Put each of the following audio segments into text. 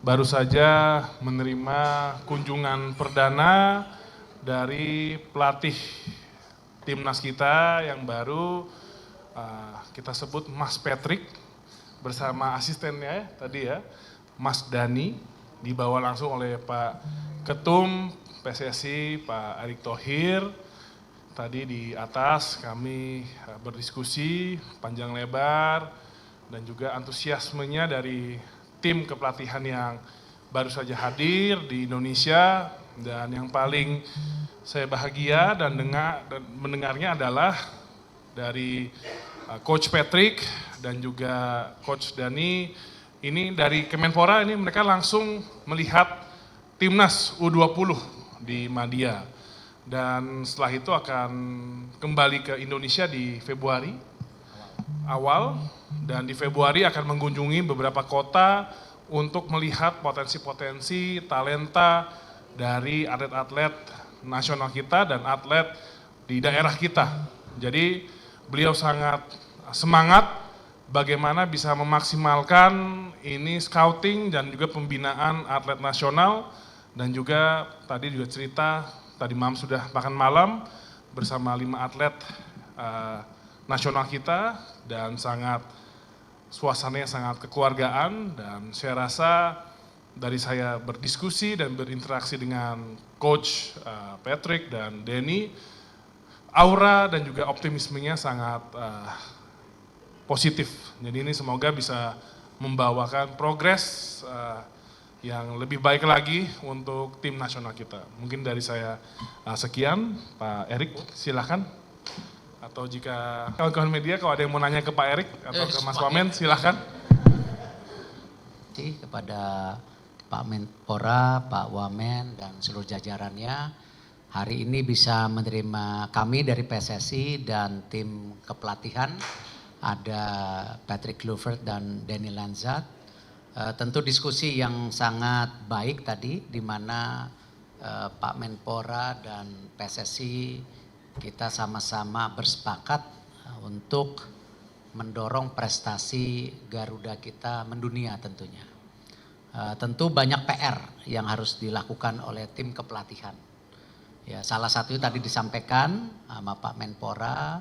baru saja menerima kunjungan perdana dari pelatih timnas kita yang baru, kita sebut Mas Patrick, bersama asistennya tadi ya, Mas Dani, dibawa langsung oleh Pak Ketum PSSI, Pak Erick Thohir. Tadi di atas kami berdiskusi panjang lebar dan juga antusiasmenya dari tim kepelatihan yang baru saja hadir di Indonesia, dan yang paling saya bahagia dan mendengarnya adalah dari Coach Patrick dan juga Coach Dani. Ini dari Kemenpora, ini mereka langsung melihat timnas U20 di Madia. Dan setelah itu akan kembali ke Indonesia di Februari awal, dan di Februari akan mengunjungi beberapa kota untuk melihat potensi-potensi talenta dari atlet-atlet nasional kita dan atlet di daerah kita. Jadi beliau sangat semangat bagaimana bisa memaksimalkan ini scouting dan juga pembinaan atlet nasional, dan juga tadi juga cerita tadi malam sudah makan malam bersama 5 atlet nasional kita, dan suasananya sangat kekeluargaan. Dan saya rasa dari saya berdiskusi dan berinteraksi dengan Coach Patrick dan Denny, aura dan juga optimismenya sangat positif. Jadi ini semoga bisa membawakan progres yang lebih baik lagi untuk tim nasional kita. Mungkin dari saya sekian. Pak Erick silahkan. Atau jika kawan-kawan media kalau ada yang mau nanya ke Pak Erick atau ke Mas Wamen silahkan. Kepada Pak Menpora, Pak Wamen, dan seluruh jajarannya, hari ini bisa menerima kami dari PSSI dan tim kepelatihan, ada Patrick Kluivert dan Denny Lanzat. Tentu diskusi yang sangat baik tadi, di mana Pak Menpora dan PSSI kita sama-sama bersepakat untuk mendorong prestasi Garuda kita mendunia tentunya. Tentu banyak PR yang harus dilakukan oleh tim kepelatihan. Ya, salah satunya tadi disampaikan sama Pak Menpora,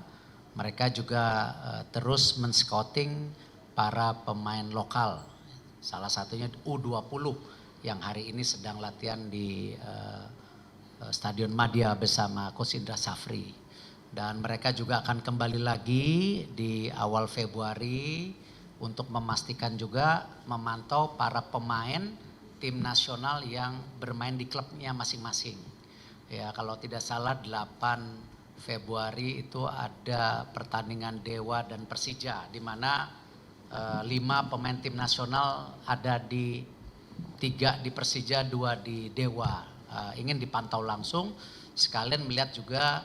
mereka juga terus men-scouting para pemain lokal. Salah satunya U20 yang hari ini sedang latihan di Stadion Madia bersama Coach Indra Safri. Dan mereka juga akan kembali lagi di awal Februari untuk memastikan juga memantau para pemain tim nasional yang bermain di klubnya masing-masing. Ya, kalau tidak salah 8 Februari itu ada pertandingan Dewa dan Persija, di mana 5 pemain tim nasional ada 3 di Persija, 2 di Dewa. Ingin dipantau langsung, sekalian melihat juga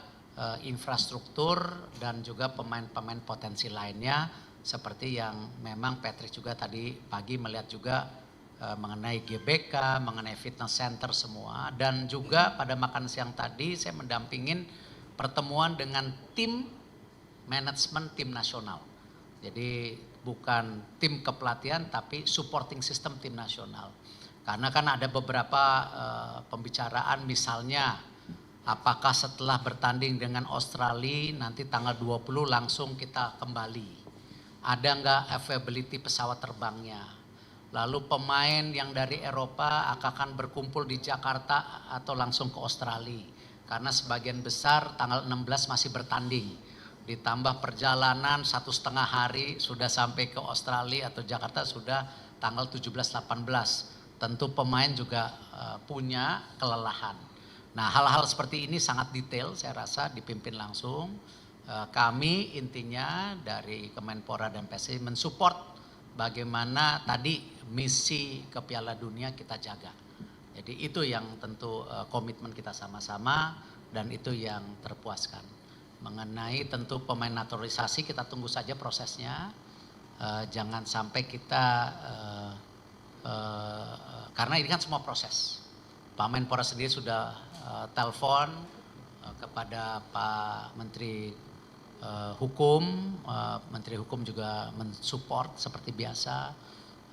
infrastruktur dan juga pemain-pemain potensi lainnya, seperti yang memang Patrick juga tadi pagi melihat juga mengenai GBK, mengenai fitness center semua. Dan juga pada makan siang tadi saya mendampingin pertemuan dengan tim manajemen tim nasional. Jadi bukan tim kepelatihan tapi supporting system tim nasional. Karena kan ada beberapa pembicaraan, misalnya apakah setelah bertanding dengan Australia nanti tanggal 20 langsung kita kembali. Ada enggak availability pesawat terbangnya. Lalu pemain yang dari Eropa akan berkumpul di Jakarta atau langsung ke Australia. Karena sebagian besar tanggal 16 masih bertanding. Ditambah perjalanan 1,5 hari sudah sampai ke Australia atau Jakarta sudah tanggal 17-18. Tentu pemain juga punya kelelahan. Nah, hal-hal seperti ini sangat detail saya rasa dipimpin langsung. Kami intinya dari Kemenpora dan PSSI mensupport bagaimana tadi misi ke Piala Dunia kita jaga. Jadi itu yang tentu komitmen kita sama-sama, dan itu yang terpuaskan. Mengenai tentu pemain naturalisasi kita tunggu saja prosesnya. Jangan sampai kita karena ini kan semua proses. Pak Menpora sendiri sudah telepon kepada Pak Menteri Hukum, Menteri Hukum juga mensupport seperti biasa.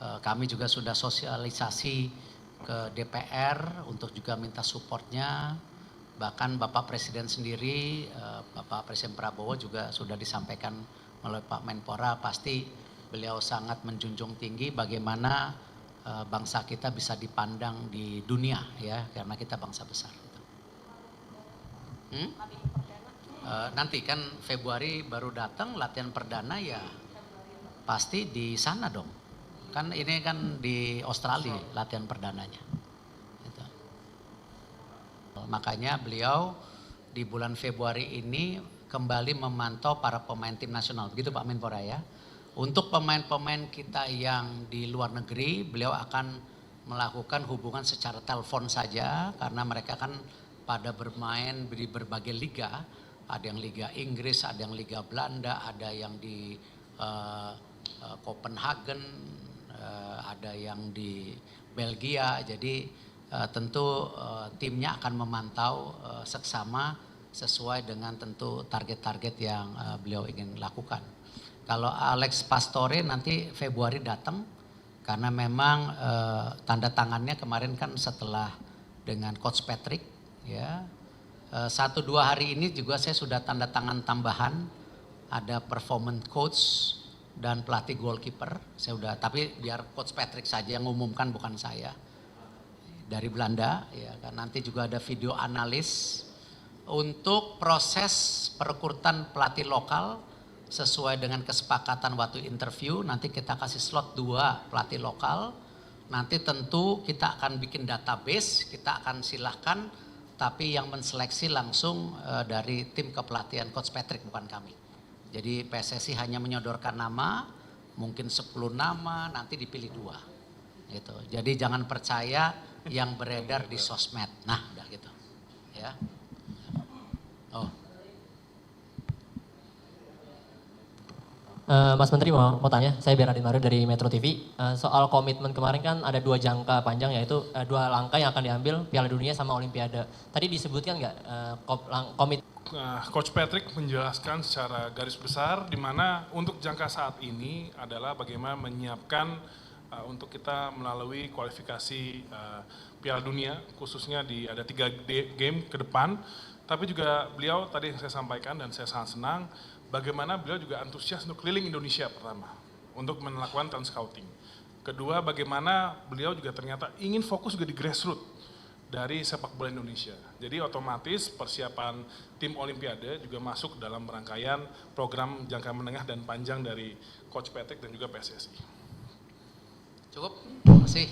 Kami juga sudah sosialisasi ke DPR untuk juga minta supportnya. Bahkan Bapak Presiden sendiri, Bapak Presiden Prabowo juga sudah disampaikan melalui Pak Menpora, pasti beliau sangat menjunjung tinggi bagaimana bangsa kita bisa dipandang di dunia ya, karena kita bangsa besar. Nanti kan Februari baru datang latihan perdana ya, pasti di sana dong. Kan ini kan di Australia latihan perdananya. Gitu. Makanya beliau di bulan Februari ini kembali memantau para pemain tim nasional, begitu Pak Menpora ya. Untuk pemain-pemain kita yang di luar negeri, beliau akan melakukan hubungan secara telepon saja karena mereka kan pada bermain di berbagai liga, ada yang Liga Inggris, ada yang Liga Belanda, ada yang di Copenhagen, ada yang di Belgia. Jadi tentu timnya akan memantau seksama sesuai dengan tentu target-target yang beliau ingin lakukan. Kalau Alex Pastore nanti Februari datang karena memang tanda tangannya kemarin kan setelah dengan Coach Patrick ya. 1-2 hari ini juga saya sudah tanda tangan tambahan, ada performance coach dan pelatih goalkeeper. Saya udah, tapi biar Coach Patrick saja yang umumkan, bukan saya. Dari Belanda ya kan. Nanti juga ada video analis untuk proses perekrutan pelatih lokal sesuai dengan kesepakatan waktu interview. Nanti kita kasih slot 2 pelatih lokal. Nanti tentu kita akan bikin database, kita akan silahkan, tapi yang menseleksi langsung dari tim kepelatihan Coach Patrick, bukan kami. Jadi PSSI hanya menyodorkan nama, mungkin 10 nama, nanti dipilih 2. Gitu. Jadi jangan percaya yang beredar di sosmed. Nah, udah gitu. Ya. Oh. Mas Menteri mau tanya, saya Bernardin Mario dari Metro TV. Soal komitmen kemarin kan ada 2 jangka panjang, yaitu 2 langkah yang akan diambil, Piala Dunia sama Olimpiade. Tadi disebutkan nggak komit? Coach Patrick menjelaskan secara garis besar di mana untuk jangka saat ini adalah bagaimana menyiapkan untuk kita melalui kualifikasi Piala Dunia, khususnya ada 3 game ke depan. Tapi juga beliau tadi yang saya sampaikan dan saya sangat senang, bagaimana beliau juga antusias untuk keliling Indonesia pertama, untuk melakukan talent scouting. Kedua, bagaimana beliau juga ternyata ingin fokus juga di grassroots dari sepak bola Indonesia. Jadi otomatis persiapan tim Olimpiade juga masuk dalam rangkaian program jangka menengah dan panjang dari Coach Patrick dan juga PSSI. Cukup? Terima kasih.